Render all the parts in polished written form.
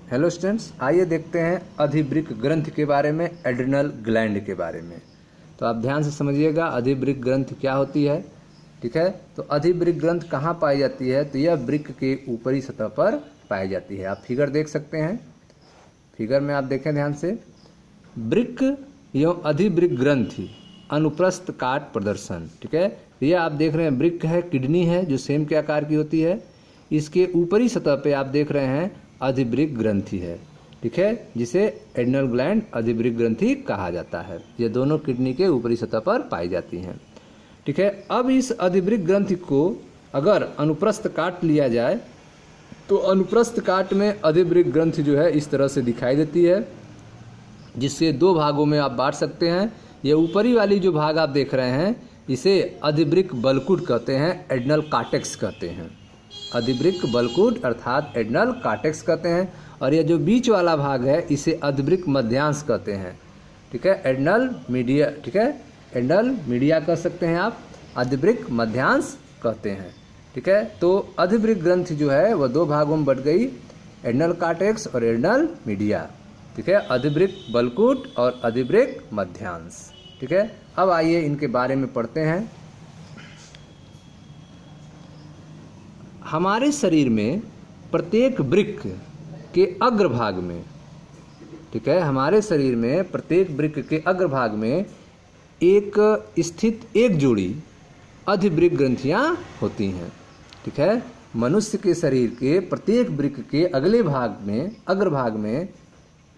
Hello students, आइए देखते हैं अधिवृक्क ग्रंथि के बारे में, एड्रिनल ग्लैंड के बारे में। तो आप ध्यान से समझिएगा अधिवृक्क ग्रंथि क्या होती है। ठीक है, तो अधिवृक्क ग्रंथि कहाँ पाई जाती है? तो यह वृक्क के ऊपरी सतह पर पाई जाती है। आप फिगर देख सकते हैं, फिगर में आप देखें ध्यान से। वृक्क एवं अधिवृक्क ग्रंथि अनुप्रस्थ काट प्रदर्शन। ठीक है, यह आप देख रहे हैं वृक्क है, किडनी है जो सेम के आकार की होती है। इसके ऊपरी सतह पे आप देख रहे हैं अधिवृक्क ग्रंथि है। ठीक है, जिसे एड्रिनल ग्लैंड अधिवृक्क ग्रंथि कहा जाता है। ये दोनों किडनी के ऊपरी सतह पर पाई जाती हैं। ठीक है, अब इस अधिवृक्क ग्रंथि को अगर अनुप्रस्थ काट लिया जाए तो अनुप्रस्थ काट में अधिवृक्क ग्रंथि जो है इस तरह से दिखाई देती है, जिससे दो भागों में आप बांट सकते हैं। ये ऊपरी वाली जो भाग आप देख रहे हैं इसे अधिवृक्क बलकुट कहते हैं, एड्रिनल कार्टेक्स कहते हैं। अधिवृक्क बलकुट अर्थात एड्रिनल कार्टेक्स कहते हैं। और यह जो बीच वाला भाग है इसे अधिवृक्क मध्यांश कहते हैं। ठीक है, एड्रिनल मीडिया। ठीक है, एड्रिनल मीडिया कह सकते हैं आप, अधिवृक्क मध्यांश कहते हैं। ठीक है, तो अधिवृक्क ग्रंथि जो है वह दो भागों में बट गई, एड्रिनल कार्टेक्स और एड्रिनल मीडिया। ठीक है, अधिवृक्क बलकुट और अधिवृक्क मध्यांश। ठीक है, अब आइए इनके बारे में पढ़ते हैं। हमारे शरीर में प्रत्येक वृक्क के अग्रभाग में, ठीक है, हमारे शरीर में प्रत्येक वृक्क के अग्रभाग में एक स्थित एक जोड़ी अधिवृक्क ग्रंथियां होती हैं। ठीक है, मनुष्य के शरीर के प्रत्येक वृक्क के अगले भाग में, अग्रभाग में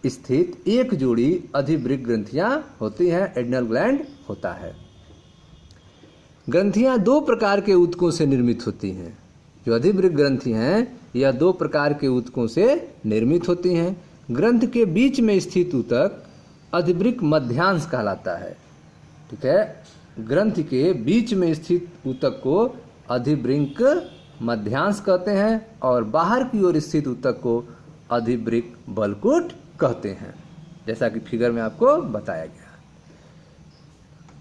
स्थित एक जोड़ी अधिवृक्क ग्रंथियां होती हैं, एड्रिनल ग्लैंड होता है। ग्रंथियां दो प्रकार के ऊतकों से निर्मित होती हैं। जो अधिवृक्क ग्रंथि हैं यह दो प्रकार के ऊतकों से निर्मित होती हैं। ग्रंथ के बीच में स्थित ऊतक अधिवृक्क मध्यांश कहलाता है। ठीक है, ग्रंथि के बीच में स्थित ऊतक को अधिवृक्क मध्यांश कहते हैं और बाहर की ओर स्थित ऊतक को अधिवृक्क बलकुट कहते हैं, जैसा कि फिगर में आपको बताया गया।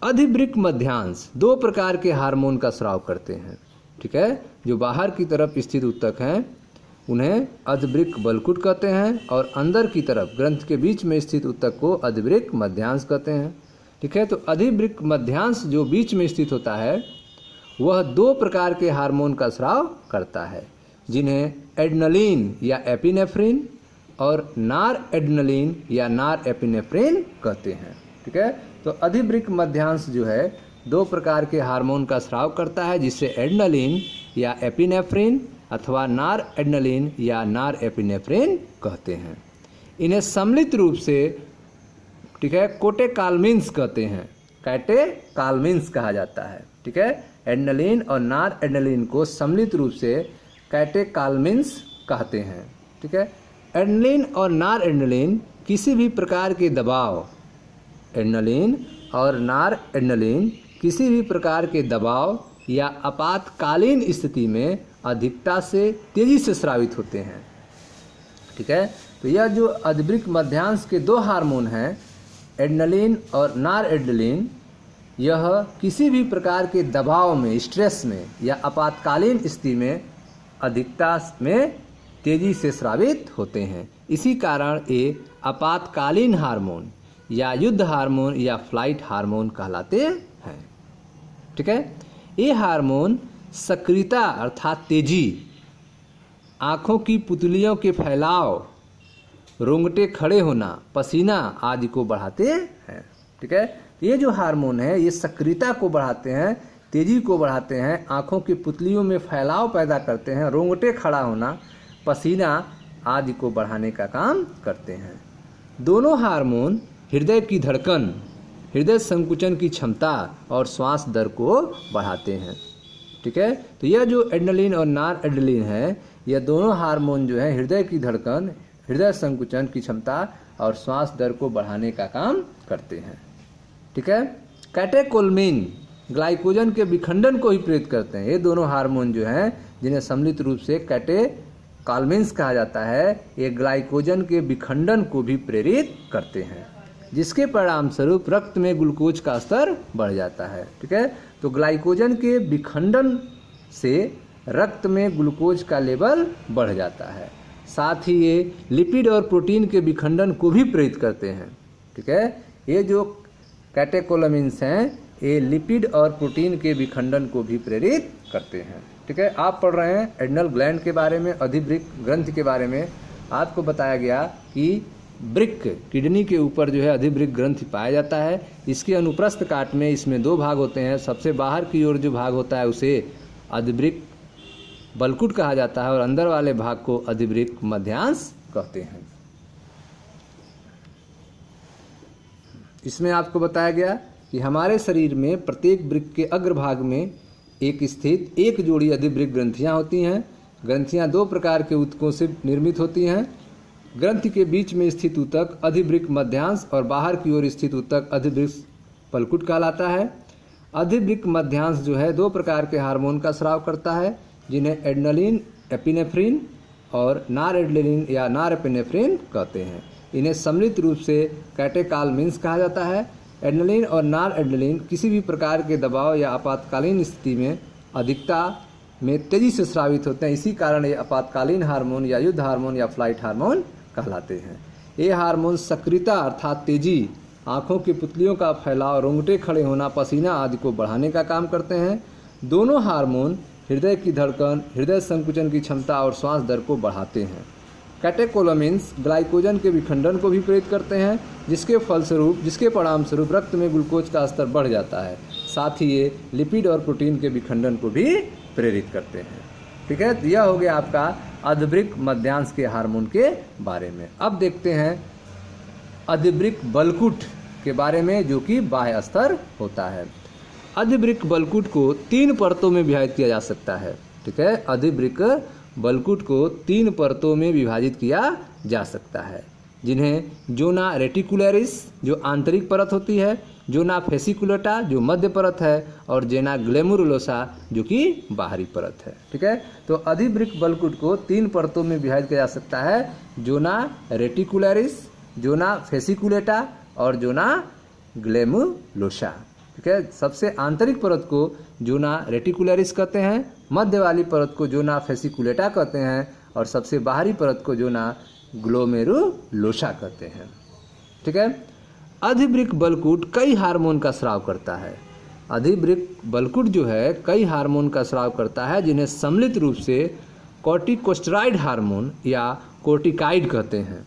अधिवृक्क मध्यांश दो प्रकार के हार्मोन का स्राव करते हैं। ठीक है, जो बाहर की तरफ स्थित ऊतक हैं उन्हें अधिवृक्क बलकुट कहते हैं और अंदर की तरफ ग्रंथ के बीच में स्थित ऊतक को अधिवृक्क मध्यांश कहते हैं। ठीक है, तो अधिवृक्क मध्यांश जो बीच में स्थित होता है वह दो प्रकार के हार्मोन का स्राव करता है, जिन्हें एड्रेनलिन या एपिनेफ्रिन और नार एड्रेनलिन या नार एपिनेफ्रिन कहते हैं। ठीक है, तो अधिवृक्क मध्यांश जो है दो प्रकार के हार्मोन का स्राव करता है, जिससे एड्रेनलिन या एपिनेफ्रिन अथवा नार एड्रेनलिन या नार एपिनेफ्रिन कहते हैं। इन्हें सम्मिलित रूप से, ठीक है, कोटेकालमिन्स कहते हैं, कैटेकालमिन्स कहा जाता है। ठीक है, एड्रेनलिन और नार एड्रेनलिन को सम्मिलित रूप से कैटेकालमिन्स कहते हैं। ठीक है, एड्रेनलिन और नार एड्रेनलिन किसी भी प्रकार के दबाव, एड्रेनलिन और नार एड्रेनलिन किसी भी प्रकार के दबाव या आपातकालीन स्थिति में अधिकता से तेजी से स्रावित होते हैं। ठीक है, तो यह जो अधिवृक्क मध्यांश के दो हार्मोन हैं एड्रेनलिन और नार एड्रेनलिन, यह किसी भी प्रकार के दबाव में, स्ट्रेस में या आपातकालीन स्थिति में अधिकता में तेजी से स्रावित होते हैं। इसी कारण ये आपातकालीन हार्मोन या युद्ध हार्मोन या फ्लाइट हार्मोन कहलाते हैं। ठीक है, ये हार्मोन सक्रियता अर्थात तेजी, आँखों की पुतलियों के फैलाव, रोंगटे खड़े होना, पसीना आदि को बढ़ाते हैं। ठीक है, ये जो हार्मोन है ये सक्रियता को बढ़ाते हैं, तेजी को बढ़ाते हैं, आँखों की पुतलियों में फैलाव पैदा करते हैं, रोंगटे खड़ा होना, पसीना आदि को बढ़ाने का काम करते हैं। दोनों हार्मोन हृदय की धड़कन, हृदय संकुचन की क्षमता और श्वास दर को बढ़ाते हैं। ठीक है, तो यह जो एड्रेनलिन और नार एड्रेनलिन है यह दोनों हार्मोन जो है हृदय की धड़कन, हृदय संकुचन की क्षमता और श्वास दर को बढ़ाने का काम करते हैं। ठीक है, कैटेकोलमिन ग्लाइकोजन के विखंडन को ही प्रेरित करते हैं। ये दोनों हार्मोन जो हैं जिन्हें सम्मिलित रूप से कैटेकालमिन्स कहा जाता है, ये ग्लाइकोजन के विखंडन को भी प्रेरित करते हैं, जिसके परिणाम स्वरूप रक्त में ग्लूकोज का स्तर बढ़ जाता है। ठीक है, तो ग्लाइकोजन के विखंडन से रक्त में ग्लूकोज का लेवल बढ़ जाता है। साथ ही ये लिपिड और प्रोटीन के विखंडन को भी प्रेरित करते हैं। ठीक है, ये जो कैटेकोलामिन्स हैं ये लिपिड और प्रोटीन के विखंडन को भी प्रेरित करते हैं। ठीक है, आप पढ़ रहे हैं एड्रिनल ग्लैंड के बारे में, अधिवृक्क ग्रंथि के बारे में। आपको बताया गया कि वृक्क किडनी के ऊपर जो है अधिवृक्क ग्रंथि पाया जाता है। इसके अनुप्रस्थ काट में इसमें दो भाग होते हैं। सबसे बाहर की ओर जो भाग होता है उसे अधिवृक्क बलकुट कहा जाता है और अंदर वाले भाग को अधिवृक्क मध्यांश कहते हैं। इसमें आपको बताया गया कि हमारे शरीर में प्रत्येक वृक्क के अग्रभाग में एक स्थित एक जोड़ी अधिवृक्क ग्रंथियां होती हैं। ग्रंथियां दो प्रकार के ऊतकों से निर्मित होती हैं। ग्रंथि के बीच में स्थित ऊतक अधिवृक्क मध्यांश और बाहर की ओर स्थित ऊतक अधिवृक्क बलकुट कहलाता है। अधिवृक्क मध्यांश जो है दो प्रकार के हार्मोन का स्राव करता है, जिन्हें एड्रेनलिन एपिनेफ्रिन और नॉरएड्रेनलिन या नॉरएपिनेफ्रिन कहते हैं। इन्हें सम्मिलित रूप से कैटेकालमिन्स कहा जाता है। एड्रेनलिन और नॉरएड्रेनलिन किसी भी प्रकार के दबाव या आपातकालीन स्थिति में अधिकता में तेजी से स्रावित होते हैं। इसी कारण ये आपातकालीन हार्मोन या युद्ध हार्मोन या फ्लाइट हार्मोन कहलाते हैं। ये हार्मोन सक्रियता अर्थात तेजी, आँखों की पुतलियों का फैलाव, रोंगटे खड़े होना, पसीना आदि को बढ़ाने का काम करते हैं। दोनों हार्मोन हृदय की धड़कन, हृदय संकुचन की क्षमता और श्वास दर को बढ़ाते हैं। कैटेकोलामिन्स ग्लाइकोजन के विखंडन को भी प्रेरित करते हैं, जिसके परिणाम स्वरूप रक्त में ग्लूकोज का स्तर बढ़ जाता है। साथ ही ये लिपिड और प्रोटीन के विखंडन को भी प्रेरित करते हैं। ठीक है, यह हो गया आपका अधिवृक्क मध्यांश के हार्मोन के बारे में। अब देखते हैं अधिवृक्क बलकुट के बारे में, जो कि बाह्य स्तर होता है। अधिवृक्क बलकुट को 3 परतों में विभाजित किया जा सकता है। ठीक है, अधिवृक्क बलकुट को 3 परतों में विभाजित किया जा सकता है, जिन्हें जोना रेटिकुलरिस जो आंतरिक परत होती है, जोना फेसिकुलेटा जो मध्य परत है, और जोना ग्लैमेरुलोसा जो कि बाहरी परत है। ठीक है, तो अधिवृक्क बलकुट को 3 परतों में विभाजित किया जा सकता है, जोना रेटिकुलरिस, जोना फेसिकुलेटा और जोना ग्लैमेरुलोसा। ठीक है, सबसे आंतरिक परत को जोना रेटिकुलरिस कहते हैं, मध्य वाली परत को जोना फेसिकुलेटा कहते हैं और सबसे बाहरी परत को जोना ग्लोमेरुलोसा कहते हैं। ठीक है, अधिवृक्क बलकुट कई हार्मोन का स्राव करता है। अधिवृक्क बलकुट जो है कई हार्मोन का स्राव करता है, जिन्हें सम्मिलित रूप से कॉर्टिकोस्टेरॉइड हार्मोन या कोर्टिकाइड कहते हैं।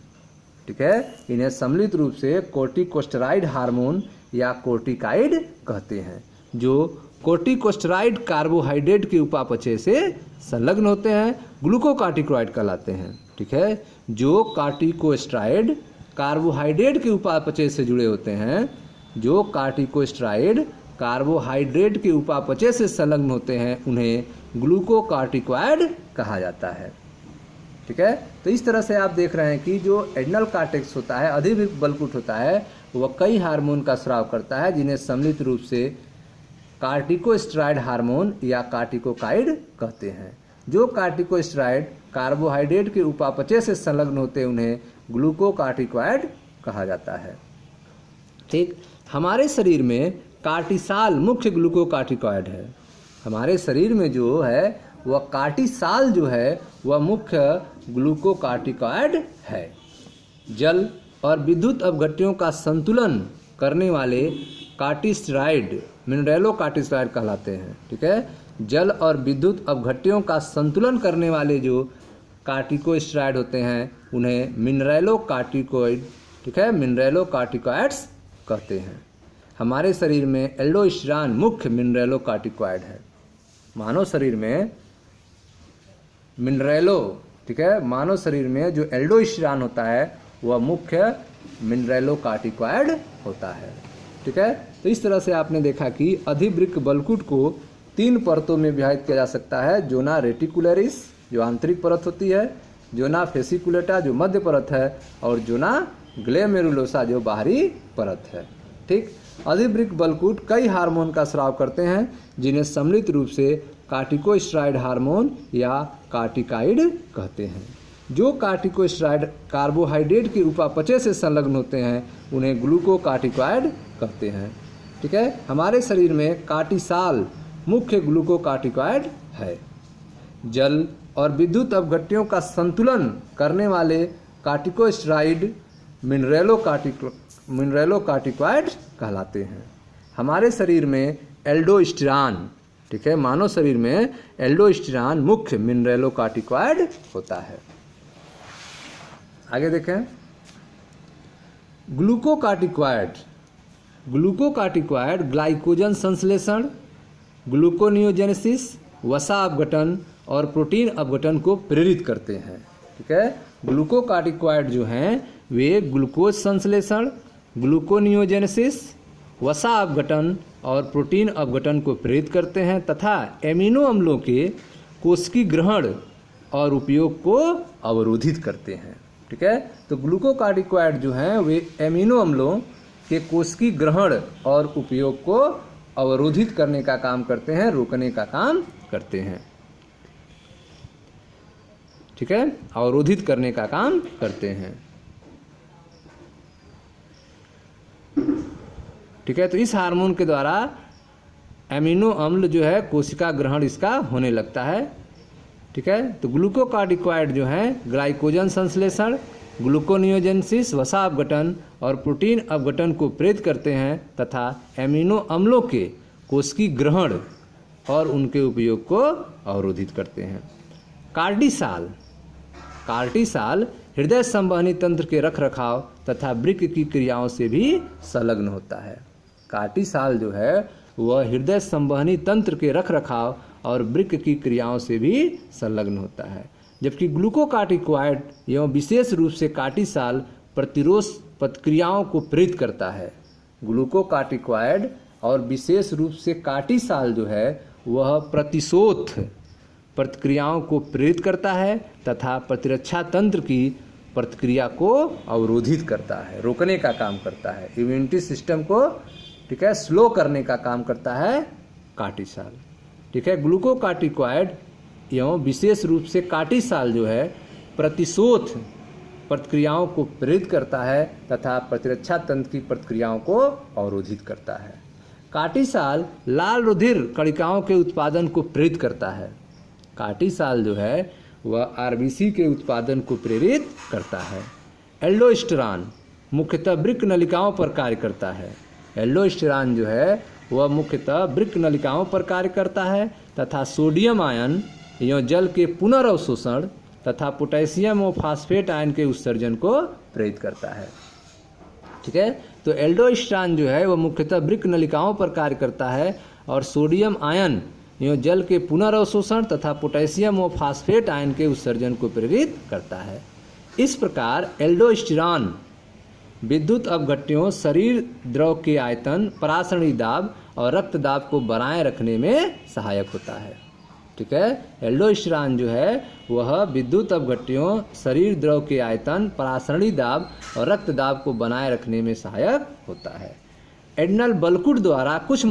ठीक है, इन्हें सम्मिलित रूप से कॉर्टिकोस्टेरॉइड हार्मोन या कोर्टिकाइड कहते हैं। जो कोर्टिकोस्टेरॉइड कार्बोहाइड्रेट के उपापचय से संलग्न होते हैं, ग्लूकोकार्टिकोइड कहलाते हैं। ठीक है, जो कार्टिकोस्टेरॉइड कार्बोहाइड्रेट के उपापचय से जुड़े होते हैं, जो कार्टिकोस्टेरॉइड कार्बोहाइड्रेट के उपापचय से संलग्न होते हैं, उन्हें ग्लूकोकार्टिकोइड कहा जाता है। ठीक है, तो इस तरह से आप देख रहे हैं कि जो एड्रिनल कॉर्टेक्स होता है, अधिवृक्क बलकुट होता है, वह कई हार्मोन का स्राव करता है, जिन्हें सम्मिलित रूप से कार्टिकोस्टेरॉइड हार्मोन या कार्टिकोकाइड कहते हैं। जो कार्टिकोस्टेरॉइड कार्बोहाइड्रेट के उपापचय से संलग्न होते हैं, उन्हें ग्लूकोकार्टिकोइड कहा जाता है। ठीक, हमारे शरीर में कार्टिसाल मुख्य ग्लूकोकार्टिकोइड है। हमारे शरीर में जो है वह कार्टिसाल जो है वह मुख्य ग्लूकोकार्टिकोइड है। जल और विद्युत अपघट्यों का संतुलन करने वाले कार्टिस्टेरॉइड मिनरेलोकार्टिस्टेरॉइड कहलाते हैं। ठीक है, जल और विद्युत अपघट्यों का संतुलन करने वाले जो कार्टिकोस्टेरॉइड होते हैं, उन्हें मिनरेलोकार्टिकोइड, ठीक है, मिनरेलोकार्टिकोइड्स कहते हैं। हमारे शरीर में एल्डोस्टेरॉन मुख्य मिनरेलोकार्टिकोइड है। मानव शरीर में ठीक है, मानव शरीर में जो एल्डोस्टेरॉन होता है वह मुख्य मिनरेलोकार्टिकोइड होता है। ठीक है, तो इस तरह से आपने देखा कि अधिवृक्क बलकुट को 3 परतों में विभाजित किया जा सकता है। जोना रेटिकुलरिस जो आंतरिक परत होती है, जोना फेसिकुलेटा जो मध्य परत है, और जोना ग्लैमेरुलोसा जो बाहरी परत है। ठीक, अधिवृक्क बलकुट कई हार्मोन का स्राव करते हैं, जिन्हें सम्मिलित रूप से कार्टिकोस्टेरॉइड हार्मोन या कार्टिकाइड कहते हैं। जो कार्टिकोस्टेरॉइड कार्बोहाइड्रेट के उपापचय से संलग्न होते हैं, उन्हें ग्लूकोकार्टिकोइड कहते हैं। ठीक है, हमारे शरीर में कार्टिसाल मुख्य ग्लूकोकार्टिकोइड है। जल और विद्युत अपघट्यों का संतुलन करने वाले कार्टिकोस्टेरॉइड मिनरेलोकार्टिकॉइड कहलाते हैं। हमारे शरीर में एल्डोस्टेरॉन, ठीक है, मानव शरीर में एल्डोस्टेरॉन मुख्य मिनरेलोकार्टिकॉइड होता है। आगे देखें, ग्लूकोकार्टिकॉइड ग्लाइकोजन संश्लेषण, ग्लूकोनियोजेनेसिस, वसा अपघटन और प्रोटीन अपघटन को प्रेरित करते हैं। ठीक है, ग्लूकोकार्टिकॉइड जो हैं वे ग्लूकोज संश्लेषण, ग्लूकोनियोजेनेसिस, वसा अपघटन और प्रोटीन अपघटन को प्रेरित करते हैं तथा एमिनो अम्लों के कोशिकीय ग्रहण और उपयोग को अवरोधित करते हैं। ठीक है, तो ग्लूकोकार्टिकॉइड जो हैं वे एमिनो अम्लों के कोशिकीय ग्रहण और उपयोग को अवरोधित करने का काम करते हैं, रोकने का काम करते हैं। ठीक है, अवरोधित करने का काम करते हैं। ठीक है, तो इस हार्मोन के द्वारा एमिनो अम्ल जो है कोशिका ग्रहण इसका होने लगता है। ठीक है, तो ग्लूकोकार्टिकॉइड जो हैं ग्लाइकोजन संश्लेषण, ग्लूकोनियोजेनेसिस, वसा अपघटन और प्रोटीन अपघटन को प्रेरित करते हैं तथा एमिनो अम्लों के कोशिकीय ग्रहण और उनके उपयोग को अवरोधित करते हैं। कार्टिसाल हृदय संवहनी तंत्र के रखरखाव तथा वृक्क की क्रियाओं से भी संलग्न होता है। कार्टिसाल जो है वह हृदय संवहनी तंत्र के रखरखाव और वृक्क की क्रियाओं से भी संलग्न होता है, जबकि ग्लूकोकार्टिकॉइड एवं विशेष रूप से कार्टिसाल प्रतिरोध प्रतिक्रियाओं को प्रेरित करता है। ग्लूकोकार्टिकॉइड और विशेष रूप से कार्टिसाल जो है वह प्रतिशोथ प्रतिक्रियाओं को प्रेरित करता है तथा प्रतिरक्षा तंत्र की प्रतिक्रिया को अवरोधित करता है, रोकने का काम करता है। इम्यूनिटी सिस्टम को, ठीक है, स्लो करने का काम करता है कार्टिसाल। ठीक है, ग्लूकोकार्टिकॉइड एवं विशेष रूप से कार्टिसाल जो है प्रतिशोथ प्रतिक्रियाओं को प्रेरित करता है तथा प्रतिरक्षा तंत्र की प्रतिक्रियाओं को अवरोधित करता है। कार्टिसाल लाल रुधिर कणिकाओं के उत्पादन को प्रेरित करता है। कार्टिसाल जो है वह आरबीसी के उत्पादन को प्रेरित करता है। एल्डोस्टेरॉन मुख्यतः वृक्क नलिकाओं पर कार्य करता है। एल्डोस्टेरॉन जो है वह मुख्यतः वृक्क नलिकाओं पर कार्य करता है तथा सोडियम आयन एवं जल के पुनर्अवशोषण तथा पोटेशियम और फास्फेट आयन के उत्सर्जन को प्रेरित करता है। ठीक है, तो एल्डोस्टेरॉन जो है वह मुख्यतः वृक्क नलिकाओं पर कार्य करता है और सोडियम आयन एवं जल के पुनर्अवशोषण तथा पोटेशियम और फास्फेट आयन के उत्सर्जन को प्रेरित करता है। इस प्रकार एल्डोस्टेरॉन विद्युत अपघट्यों, शरीर द्रव के आयतन, परासरणी दाब और रक्त दाब को बनाए रखने में सहायक होता है। ठीक है, एल्डोस्टेरॉन जो है वह विद्युत अपघट्यों, शरीर द्रव के आयतन, परासरणी दाब और रक्त दाब को बनाए रखने में सहायक होता है। एड्रिनल बलकुट द्वारा कुछ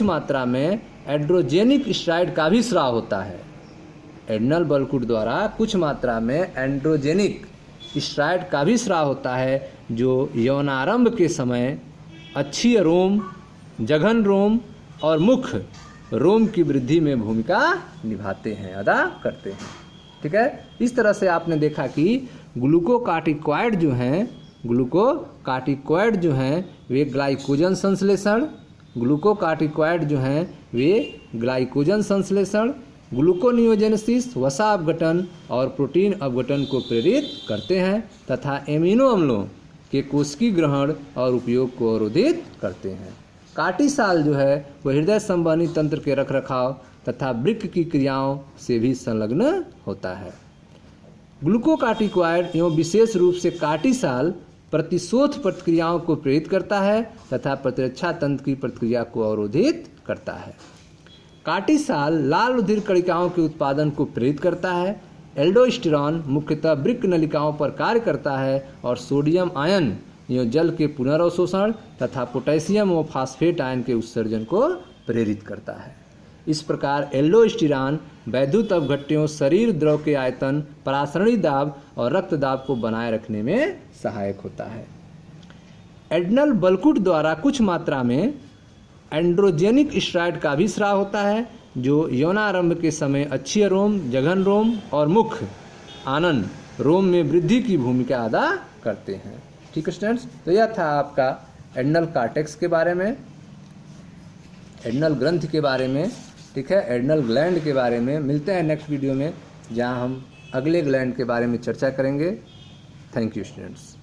मात्रा में एंड्रोजेनिक स्टेरॉइड का भी स्राव होता है। एड्रिनल बलकुट द्वारा कुछ मात्रा में एंड्रोजेनिक स्टेरॉइड का भी स्राव होता है, जो यौनारंभ के समय अच्छी रोम, जघन रोम और मुख रोम की वृद्धि में भूमिका निभाते हैं, अदा करते हैं। ठीक है, इस तरह से आपने देखा कि ग्लूकोकार्टिकॉइड जो हैं वे ग्लाइकोजन संश्लेषण, ग्लूकोनियोजेनेसिस, वसा अपघटन और प्रोटीन अपघटन को प्रेरित करते हैं तथा एमिनो अम्लों के कोशिकीय ग्रहण और उपयोग को अवरोधित करते हैं। कार्टिसाल जो है वह हृदय संवहनी तंत्र के रखरखाव तथा वृक्क की क्रियाओं से भी संलग्न होता है। ग्लूकोकार्टिकॉइड एवं विशेष रूप से कार्टिसाल प्रतिशोथ प्रतिक्रियाओं को प्रेरित करता है तथा प्रतिरक्षा तंत्र की प्रतिक्रिया को अवरोधित करता है। कार्टिसाल लाल रुधिर कणिकाओं के उत्पादन को प्रेरित करता है। एल्डोस्टेरॉन मुख्यतः वृक्क नलिकाओं पर कार्य करता है और सोडियम आयन एवं जल के पुनर्अवशोषण तथा पोटेशियम और फास्फेट आयन के उत्सर्जन को प्रेरित करता है। इस प्रकार एल्डोस्टेरॉन वैद्युत अपघट्यों, शरीर द्रव के आयतन, परासरणी दाब और रक्त दाब को बनाए रखने में सहायक होता है। एड्रिनल बलकुट द्वारा कुछ मात्रा में एंड्रोजेनिक स्टेरॉइड का भी स्राव होता है, जो यौनारंभ के समय अच्छी रोम, जघन रोम और मुख आनन रोम में वृद्धि की भूमिका अदा करते हैं। ठीक है स्टूडेंट्स, तो यह था आपका एडनल कार्टेक्स के बारे में, एडनल ग्रंथ के बारे में। ठीक है, एडनल ग्लैंड के बारे में। मिलते हैं नेक्स्ट वीडियो में जहां हम अगले ग्लैंड के बारे में चर्चा करेंगे। Thank you students.